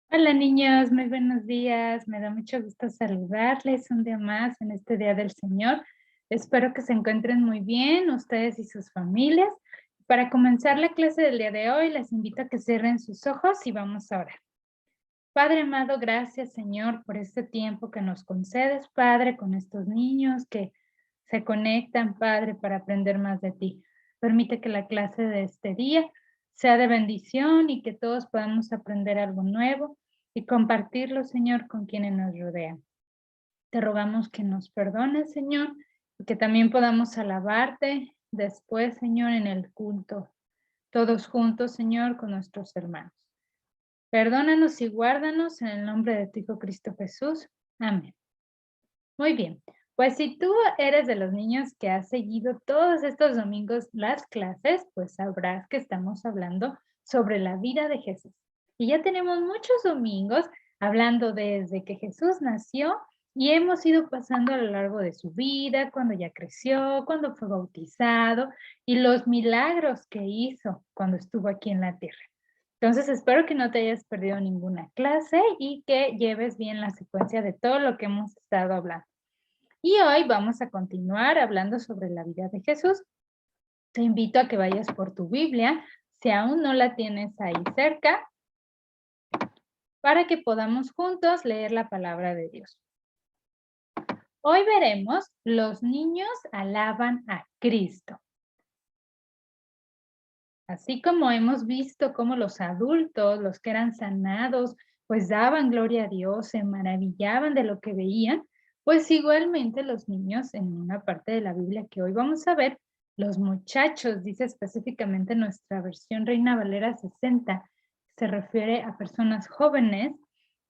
Hola niños, muy buenos días. Me da mucho gusto saludarles un día más en este Día del Señor. Espero que se encuentren muy bien ustedes y sus familias. Para comenzar la clase del día de hoy, les invito a que cierren sus ojos y vamos a orar. Padre amado, gracias Señor por este tiempo que nos concedes, Padre, con estos niños que se conectan, Padre, para aprender más de ti. Permite que la clase de este día sea de bendición y que todos podamos aprender algo nuevo y compartirlo, Señor, con quienes nos rodean. Te rogamos que nos perdones, Señor, y que también podamos alabarte después, Señor, en el culto, todos juntos, Señor, con nuestros hermanos. Perdónanos y guárdanos en el nombre de tu Hijo Cristo Jesús. Amén. Muy bien, pues si tú eres de los niños que has seguido todos estos domingos las clases, pues sabrás que estamos hablando sobre la vida de Jesús. Y ya tenemos muchos domingos hablando desde que Jesús nació y hemos ido pasando a lo largo de su vida, cuando ya creció, cuando fue bautizado y los milagros que hizo cuando estuvo aquí en la tierra. Entonces, espero que no te hayas perdido ninguna clase y que lleves bien la secuencia de todo lo que hemos estado hablando. Y hoy vamos a continuar hablando sobre la vida de Jesús. Te invito a que vayas por tu Biblia, si aún no la tienes ahí cerca, para que podamos juntos leer la palabra de Dios. Hoy veremos, los niños alaban a Cristo. Así como hemos visto cómo los adultos, los que eran sanados, pues daban gloria a Dios, se maravillaban de lo que veían, pues igualmente los niños, en una parte de la Biblia que hoy vamos a ver, los muchachos, dice específicamente nuestra versión Reina Valera 60, se refiere a personas jóvenes,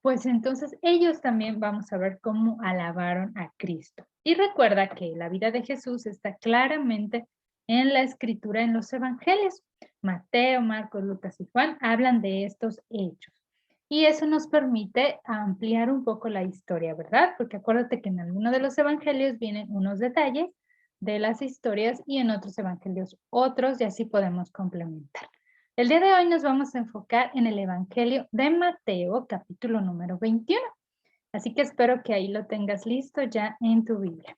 pues entonces ellos también vamos a ver cómo alabaron a Cristo. Y recuerda que la vida de Jesús está claramente en la escritura, en los evangelios. Mateo, Marcos, Lucas y Juan hablan de estos hechos. Y eso nos permite ampliar un poco la historia, ¿verdad? Porque acuérdate que en alguno de los evangelios vienen unos detalles de las historias y en otros evangelios otros y así podemos complementar. El día de hoy nos vamos a enfocar en el evangelio de Mateo, capítulo número 21. Así que espero que ahí lo tengas listo ya en tu Biblia.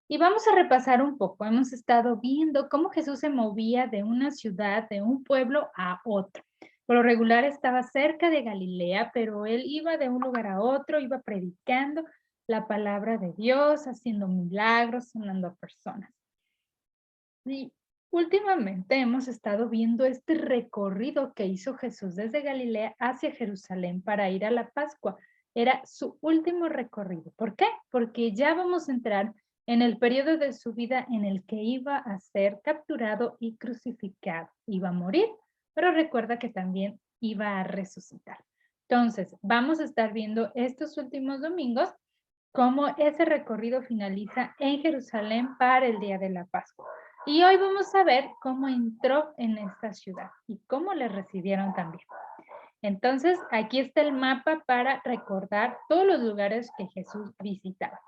Y vamos a repasar un poco. Hemos estado viendo cómo Jesús se movía de una ciudad, de un pueblo a otro. Por lo regular estaba cerca de Galilea, pero él iba de un lugar a otro, iba predicando la palabra de Dios, haciendo milagros, sanando a personas. Y últimamente hemos estado viendo este recorrido que hizo Jesús desde Galilea hacia Jerusalén para ir a la Pascua. Era su último recorrido. ¿Por qué? Porque ya vamos a entrar en el periodo de su vida en el que iba a ser capturado y crucificado. Iba a morir, pero recuerda que también iba a resucitar. Entonces, vamos a estar viendo estos últimos domingos cómo ese recorrido finaliza en Jerusalén para el día de la Pascua. Y hoy vamos a ver cómo entró en esta ciudad y cómo le recibieron también. Entonces, aquí está el mapa para recordar todos los lugares que Jesús visitaba.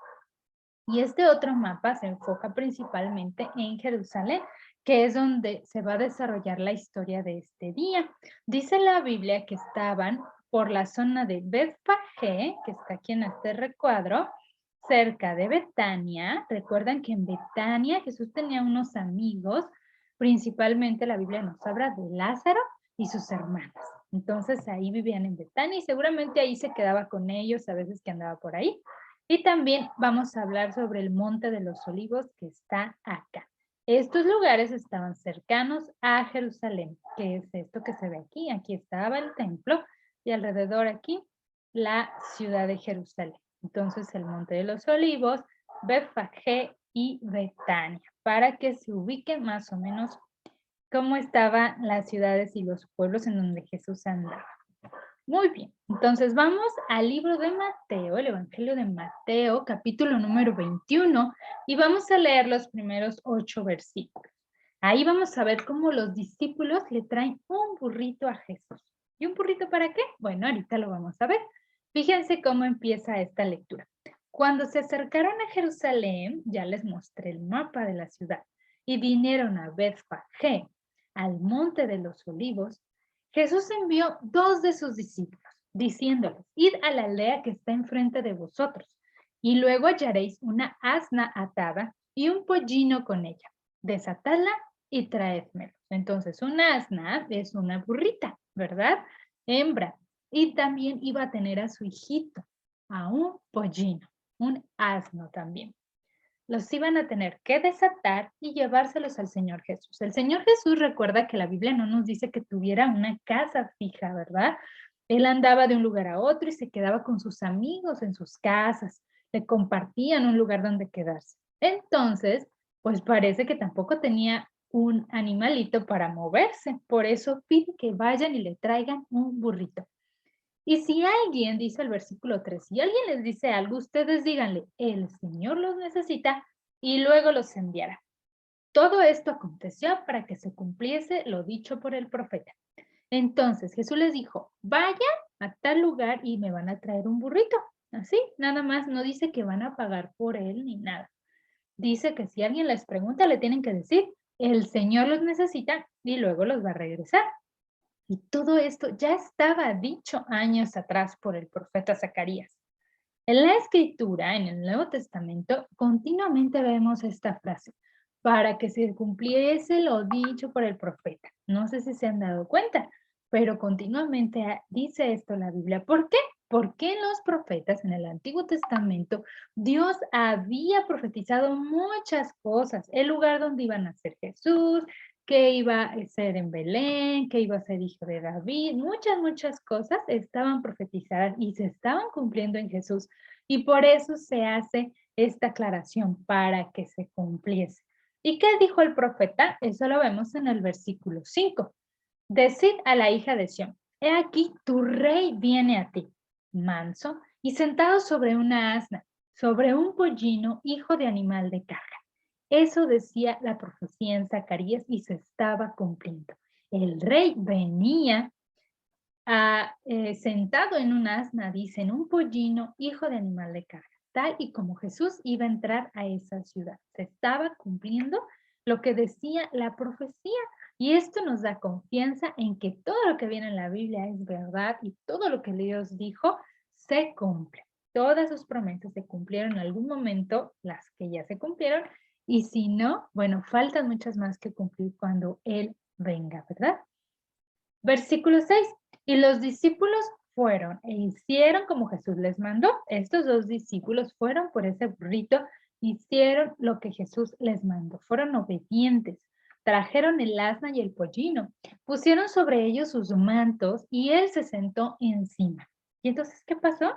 Y este otro mapa se enfoca principalmente en Jerusalén, que es donde se va a desarrollar la historia de este día. Dice la Biblia que estaban por la zona de Betfagé, que está aquí en este recuadro, cerca de Betania. Recuerdan que en Betania Jesús tenía unos amigos, principalmente la Biblia nos habla de Lázaro y sus hermanas. Entonces ahí vivían en Betania y seguramente ahí se quedaba con ellos a veces que andaba por ahí. Y también vamos a hablar sobre el Monte de los Olivos que está acá. Estos lugares estaban cercanos a Jerusalén, que es esto que se ve aquí. Aquí estaba el templo y alrededor aquí la ciudad de Jerusalén. Entonces el Monte de los Olivos, Betfagé y Betania, para que se ubiquen más o menos cómo estaban las ciudades y los pueblos en donde Jesús andaba. Muy bien, entonces vamos al libro de Mateo, el Evangelio de Mateo, capítulo número 21, y vamos a leer los primeros 8 versículos. Ahí vamos a ver cómo los discípulos le traen un burrito a Jesús. ¿Y un burrito para qué? Bueno, ahorita lo vamos a ver. Fíjense cómo empieza esta lectura. Cuando se acercaron a Jerusalén, ya les mostré el mapa de la ciudad, y vinieron a Betfagé, al monte de los olivos, Jesús envió 2 de sus discípulos. diciéndoles, id a la aldea que está enfrente de vosotros, y luego hallaréis una asna atada y un pollino con ella. Desatadla y traédmelo. Entonces, una asna es una burrita, ¿verdad? Hembra. Y también iba a tener a su hijito, a un pollino, un asno también. Los iban a tener que desatar y llevárselos al Señor Jesús. El Señor Jesús, recuerda que la Biblia no nos dice que tuviera una casa fija, ¿verdad? Él andaba de un lugar a otro y se quedaba con sus amigos en sus casas, le compartían un lugar donde quedarse. Entonces, pues parece que tampoco tenía un animalito para moverse, por eso pide que vayan y le traigan un burrito. Y si alguien, dice el versículo 3, si alguien les dice algo, ustedes díganle, el Señor los necesita y luego los enviará. Todo esto aconteció para que se cumpliese lo dicho por el profeta. Entonces Jesús les dijo, vayan a tal lugar y me van a traer un burrito. Así, nada más, no dice que van a pagar por él ni nada. Dice que si alguien les pregunta, le tienen que decir, el Señor los necesita y luego los va a regresar. Y todo esto ya estaba dicho años atrás por el profeta Zacarías. En la escritura, en el Nuevo Testamento, continuamente vemos esta frase, para que se cumpliese lo dicho por el profeta. No sé si se han dado cuenta, pero continuamente dice esto la Biblia. ¿Por qué? Porque en los profetas, en el Antiguo Testamento, Dios había profetizado muchas cosas. El lugar donde iba a nacer Jesús, que iba a ser en Belén, que iba a ser hijo de David. Muchas cosas estaban profetizadas y se estaban cumpliendo en Jesús. Y por eso se hace esta aclaración, para que se cumpliese. ¿Y qué dijo el profeta? Eso lo vemos en el versículo 5. Decid a la hija de Sión, he aquí tu rey viene a ti, manso y sentado sobre una asna, sobre un pollino, hijo de animal de carga. Eso decía la profecía en Zacarías y se estaba cumpliendo. El rey venía sentado en un asna, dice, en un pollino, hijo de animal de carga, tal y como Jesús iba a entrar a esa ciudad. Se estaba cumpliendo lo que decía la profecía. Y esto nos da confianza en que todo lo que viene en la Biblia es verdad y todo lo que Dios dijo se cumple. Todas sus promesas se cumplieron en algún momento, las que ya se cumplieron, y si no, bueno, faltan muchas más que cumplir cuando Él venga, ¿verdad? Versículo 6. Y los discípulos fueron e hicieron como Jesús les mandó. Estos dos discípulos fueron por ese burrito, hicieron lo que Jesús les mandó. Fueron obedientes. Trajeron el asna y el pollino. Pusieron sobre ellos sus mantos y él se sentó encima. ¿Y entonces qué pasó?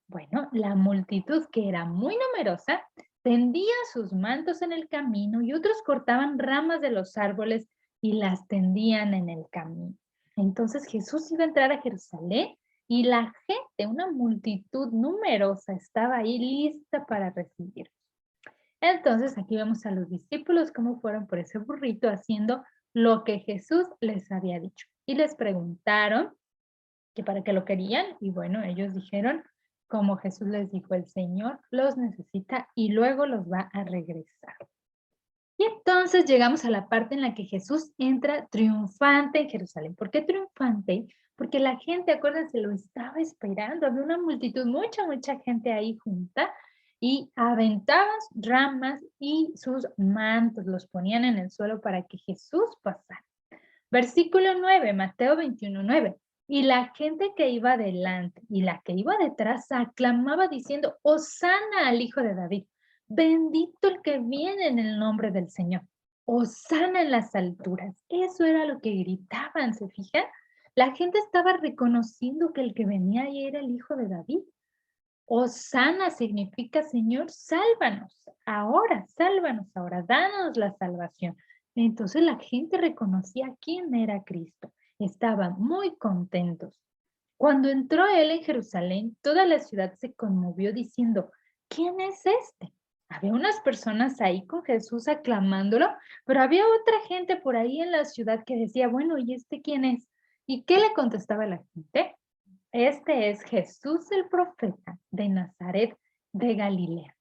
Bueno, la multitud, que era muy numerosa, tendía sus mantos en el camino y otros cortaban ramas de los árboles y las tendían en el camino. Entonces Jesús iba a entrar a Jerusalén y la gente, una multitud numerosa, estaba ahí lista para recibir. Entonces aquí vemos a los discípulos cómo fueron por ese burrito haciendo lo que Jesús les había dicho. Y les preguntaron que para qué lo querían y bueno, ellos dijeron, como Jesús les dijo, el Señor los necesita y luego los va a regresar. Y entonces llegamos a la parte en la que Jesús entra triunfante en Jerusalén. ¿Por qué triunfante? Porque la gente, acuérdense, lo estaba esperando. Había una multitud, mucha gente ahí junta y aventaban ramas y sus mantos, los ponían en el suelo para que Jesús pasara. Versículo 9, Mateo 21:9. Y la gente que iba delante y la que iba detrás aclamaba diciendo, Hosana al Hijo de David. Bendito el que viene en el nombre del Señor. Hosana en las alturas. Eso era lo que gritaban, ¿se fijan? La gente estaba reconociendo que el que venía ahí era el Hijo de David. Hosana significa, Señor, sálvanos ahora, danos la salvación. Entonces la gente reconocía quién era Cristo. Estaban muy contentos. Cuando entró él en Jerusalén, toda la ciudad se conmovió diciendo, ¿quién es este? Había unas personas ahí con Jesús aclamándolo, pero había otra gente por ahí en la ciudad que decía, bueno, ¿y este quién es? ¿Y qué le contestaba la gente? Este es Jesús el profeta de Nazaret de Galilea.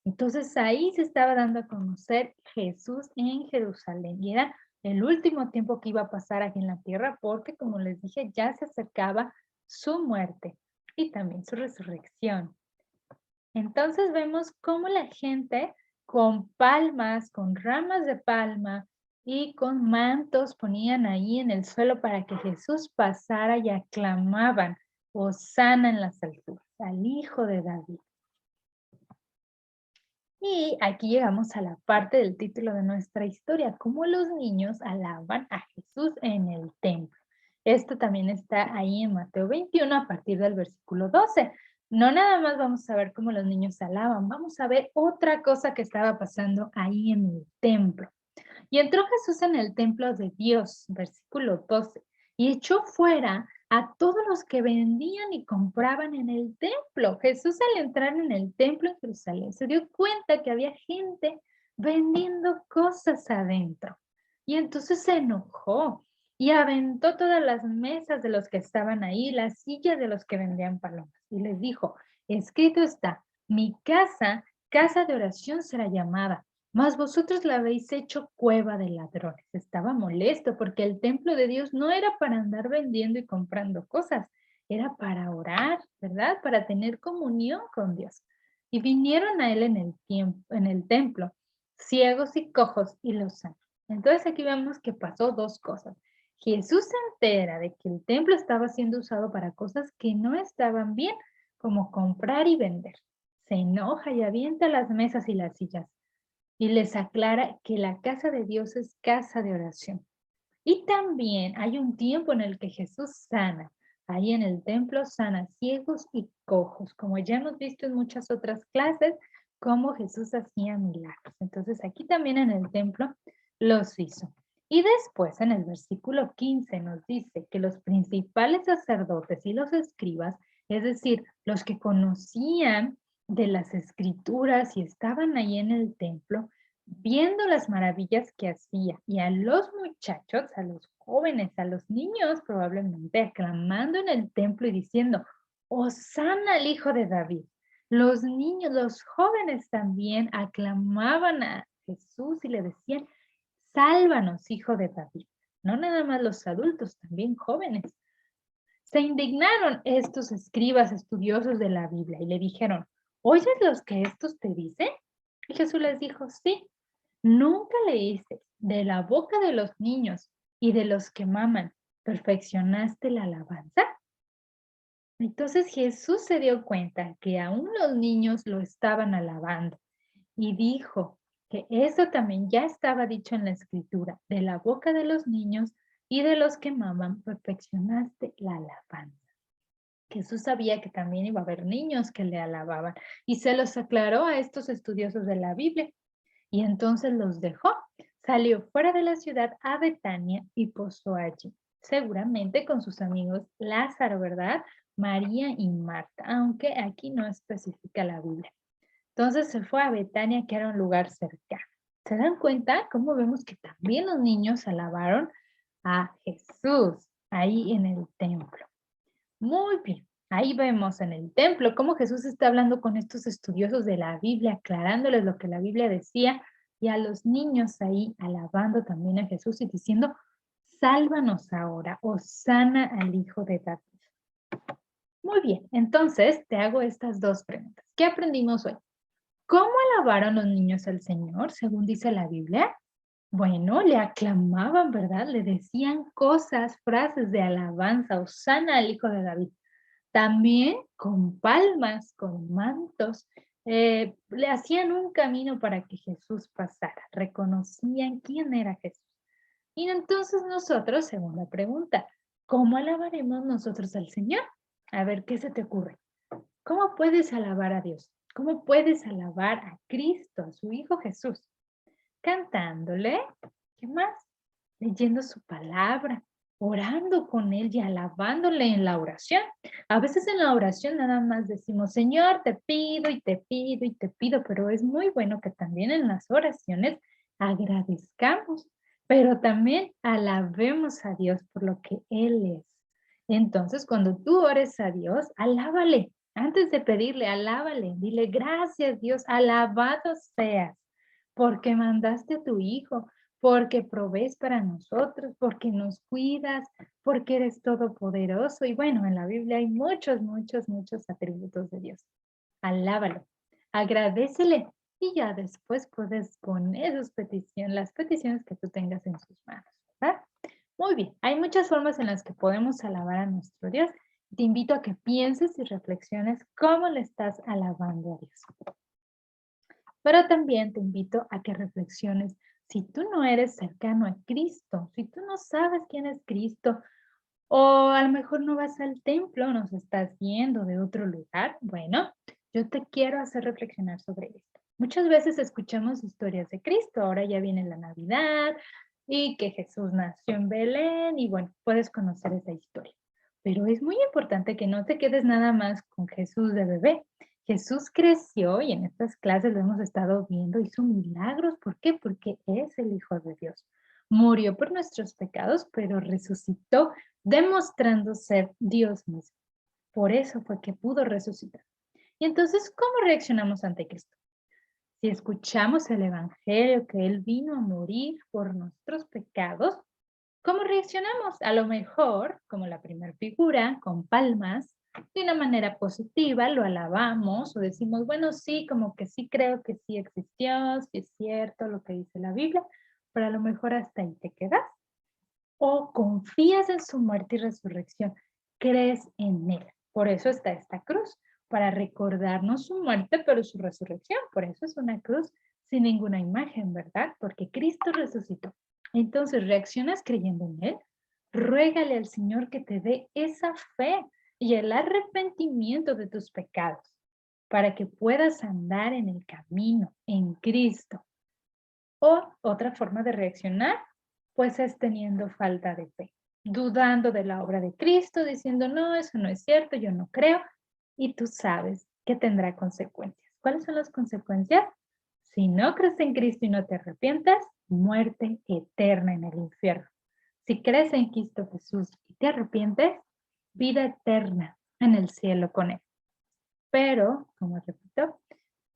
Entonces ahí se estaba dando a conocer Jesús en Jerusalén y era el último tiempo que iba a pasar aquí en la tierra porque, como les dije, ya se acercaba su muerte y también su resurrección. Entonces vemos cómo la gente con palmas, con ramas de palma y con mantos ponían ahí en el suelo para que Jesús pasara y aclamaban, Hosana en las alturas, al Hijo de David. Y aquí llegamos a la parte del título de nuestra historia, cómo los niños alaban a Jesús en el templo. Esto también está ahí en Mateo 21 a partir del versículo 12. No nada más vamos a ver cómo los niños alaban, vamos a ver otra cosa que estaba pasando ahí en el templo. Y entró Jesús en el templo de Dios, versículo 12, y echó fuera a todos los que vendían y compraban en el templo. Jesús al entrar en el templo en Jerusalén se dio cuenta que había gente vendiendo cosas adentro. Y entonces se enojó y aventó todas las mesas de los que estaban ahí, las sillas de los que vendían palomas. Y les dijo, escrito está, mi casa, casa de oración será llamada, mas vosotros la habéis hecho cueva de ladrones. Estaba molesto porque el templo de Dios no era para andar vendiendo y comprando cosas, era para orar, ¿verdad? Para tener comunión con Dios. Y vinieron a él en el templo, ciegos y cojos, y los sanó. Entonces aquí vemos que pasó dos cosas. Jesús se entera de que el templo estaba siendo usado para cosas que no estaban bien, como comprar y vender. Se enoja y avienta las mesas y las sillas y les aclara que la casa de Dios es casa de oración. Y también hay un tiempo en el que Jesús sana. Ahí en el templo sana ciegos y cojos, como ya hemos visto en muchas otras clases, cómo Jesús hacía milagros. Entonces aquí también en el templo los hizo. Y después en el versículo 15 nos dice que los principales sacerdotes y los escribas, es decir, los que conocían de las escrituras y estaban ahí en el templo, viendo las maravillas que hacía y a los muchachos, a los jóvenes, a los niños probablemente aclamando en el templo y diciendo, Hosana al Hijo de David. Los niños, los jóvenes también aclamaban a Jesús y le decían, sálvanos, Hijo de David. No nada más los adultos, también jóvenes. Se indignaron estos escribas estudiosos de la Biblia y le dijeron, ¿oyes los que estos te dicen? Y Jesús les dijo, sí. ¿Nunca leíste de la boca de los niños y de los que maman, perfeccionaste la alabanza? Entonces Jesús se dio cuenta que aún los niños lo estaban alabando y dijo que eso también ya estaba dicho en la escritura, de la boca de los niños y de los que maman, perfeccionaste la alabanza. Jesús sabía que también iba a haber niños que le alababan y se los aclaró a estos estudiosos de la Biblia. Y entonces los dejó. Salió fuera de la ciudad a Betania y posó allí. Seguramente con sus amigos Lázaro, ¿verdad? María y Marta, aunque aquí no especifica la Biblia. Entonces se fue a Betania, que era un lugar cercano. ¿Se dan cuenta? Cómo vemos que también los niños alabaron a Jesús ahí en el templo. Muy bien. Ahí vemos en el templo cómo Jesús está hablando con estos estudiosos de la Biblia, aclarándoles lo que la Biblia decía, y a los niños ahí alabando también a Jesús y diciendo, sálvanos ahora, hosana al Hijo de David. Muy bien, entonces te hago estas dos preguntas. ¿Qué aprendimos hoy? ¿Cómo alabaron los niños al Señor, según dice la Biblia? Bueno, le aclamaban, ¿verdad? Le decían cosas, frases de alabanza, hosana al Hijo de David. También con palmas, con mantos, le hacían un camino para que Jesús pasara. Reconocían quién era Jesús. Y entonces nosotros, segunda pregunta, ¿cómo alabaremos nosotros al Señor? A ver, ¿qué se te ocurre? ¿Cómo puedes alabar a Dios? ¿Cómo puedes alabar a Cristo, a su Hijo Jesús? Cantándole, ¿qué más? Leyendo su palabra, orando con Él y alabándole en la oración. A veces en la oración nada más decimos, Señor, te pido y te pido y te pido, pero es muy bueno que también en las oraciones agradezcamos, pero también alabemos a Dios por lo que Él es. Entonces, cuando tú ores a Dios, alábale. Antes de pedirle, alábale. Dile, gracias Dios, alabado seas porque mandaste a tu hijo, porque provees para nosotros, porque nos cuidas, porque eres todopoderoso. Y bueno, en la Biblia hay muchos, muchos, muchos atributos de Dios. Alábalo, agradécele y ya después puedes poner sus peticiones, las peticiones que tú tengas en sus manos, ¿verdad? Muy bien, hay muchas formas en las que podemos alabar a nuestro Dios. Te invito a que pienses y reflexiones cómo le estás alabando a Dios. Pero también te invito a que reflexiones si tú no eres cercano a Cristo, si tú no sabes quién es Cristo, o a lo mejor no vas al templo, nos estás viendo de otro lugar. Bueno, yo te quiero hacer reflexionar sobre esto. Muchas veces escuchamos historias de Cristo, ahora ya viene la Navidad y que Jesús nació en Belén y bueno, puedes conocer esa historia. Pero es muy importante que no te quedes nada más con Jesús de bebé. Jesús creció y en estas clases lo hemos estado viendo, hizo milagros. ¿Por qué? Porque es el Hijo de Dios. Murió por nuestros pecados, pero resucitó demostrando ser Dios mismo. Por eso fue que pudo resucitar. Y entonces, ¿cómo reaccionamos ante Cristo? Si escuchamos el Evangelio que Él vino a morir por nuestros pecados, ¿cómo reaccionamos? A lo mejor, como la primera figura, con palmas, de una manera positiva, lo alabamos o decimos, bueno, sí, como que sí creo que sí existió, sí es cierto lo que dice la Biblia, pero a lo mejor hasta ahí te quedas. O confías en su muerte y resurrección, crees en Él. Por eso está esta cruz, para recordarnos su muerte, pero su resurrección. Por eso es una cruz sin ninguna imagen, ¿verdad? Porque Cristo resucitó. Entonces, ¿reaccionas creyendo en Él? Ruégale al Señor que te dé esa fe y el arrepentimiento de tus pecados, para que puedas andar en el camino, en Cristo. O otra forma de reaccionar, pues es teniendo falta de fe, dudando de la obra de Cristo, diciendo, no, eso no es cierto, yo no creo, y tú sabes que tendrá consecuencias. ¿Cuáles son las consecuencias? Si no crees en Cristo y no te arrepientas, muerte eterna en el infierno. Si crees en Cristo Jesús y te arrepientes, vida eterna en el cielo con Él. Pero, como repito,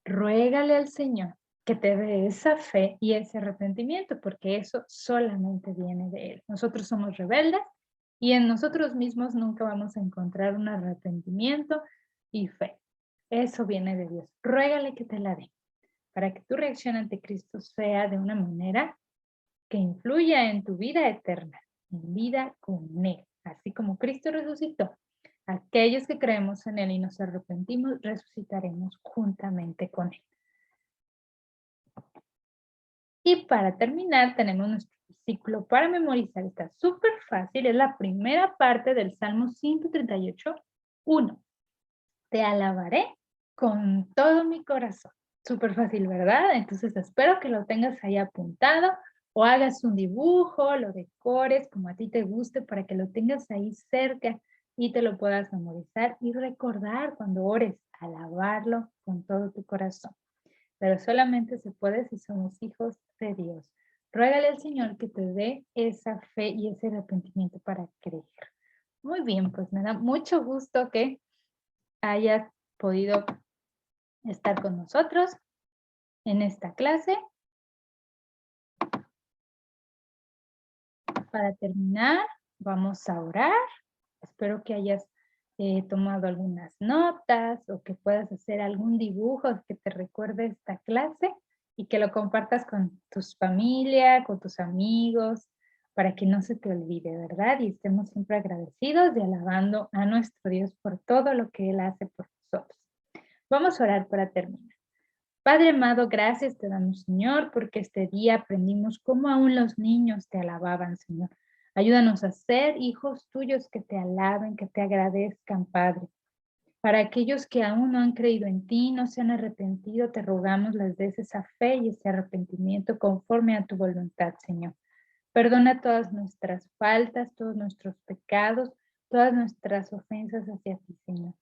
ruégale al Señor que te dé esa fe y ese arrepentimiento, porque eso solamente viene de Él. Nosotros somos rebeldes y en nosotros mismos nunca vamos a encontrar un arrepentimiento y fe. Eso viene de Dios. Ruégale que te la dé, para que tu reacción ante Cristo sea de una manera que influya en tu vida eterna, en vida con Él. Así como Cristo resucitó, aquellos que creemos en Él y nos arrepentimos, resucitaremos juntamente con Él. Y para terminar, tenemos nuestro versículo para memorizar. Está súper fácil. Es la primera parte del Salmo 138, 1. Te alabaré con todo mi corazón. Súper fácil, ¿verdad? Entonces espero que lo tengas ahí apuntado o hagas un dibujo, lo decores como a ti te guste para que lo tengas ahí cerca y te lo puedas memorizar y recordar cuando ores, alabarlo con todo tu corazón. Pero solamente se puede si somos hijos de Dios. Ruégale al Señor que te dé esa fe y ese arrepentimiento para creer. Muy bien, pues me da mucho gusto que hayas podido estar con nosotros en esta clase. Para terminar, vamos a orar. Espero que hayas tomado algunas notas o que puedas hacer algún dibujo que te recuerde esta clase y que lo compartas con tus familia, con tus amigos, para que no se te olvide, ¿verdad? Y estemos siempre agradecidos y alabando a nuestro Dios por todo lo que Él hace por nosotros. Vamos a orar para terminar. Padre amado, gracias te damos, Señor, porque este día aprendimos cómo aún los niños te alababan, Señor. Ayúdanos a ser hijos tuyos que te alaben, que te agradezcan, Padre. Para aquellos que aún no han creído en ti, no se han arrepentido, te rogamos les des esa fe y ese arrepentimiento conforme a tu voluntad, Señor. Perdona todas nuestras faltas, todos nuestros pecados, todas nuestras ofensas hacia ti, Señor.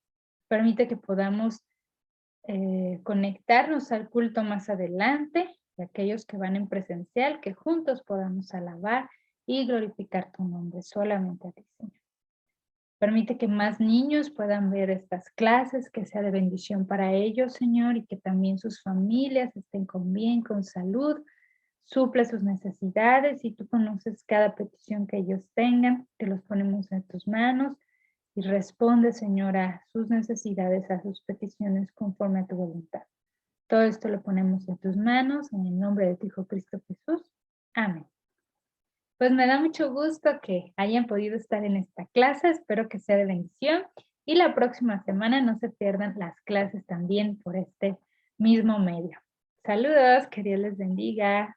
Permite que podamos conectarnos al culto más adelante y aquellos que van en presencial, que juntos podamos alabar y glorificar tu nombre solamente a ti, Señor. Permite que más niños puedan ver estas clases, que sea de bendición para ellos, Señor, y que también sus familias estén con bien, con salud, suple sus necesidades y tú conoces cada petición que ellos tengan, te los ponemos en tus manos y responde, Señor, a sus necesidades, a sus peticiones conforme a tu voluntad. Todo esto lo ponemos en tus manos, en el nombre de tu Hijo Cristo Jesús. Amén. Pues me da mucho gusto que hayan podido estar en esta clase, espero que sea de bendición y la próxima semana no se pierdan las clases también por este mismo medio. Saludos, que Dios les bendiga.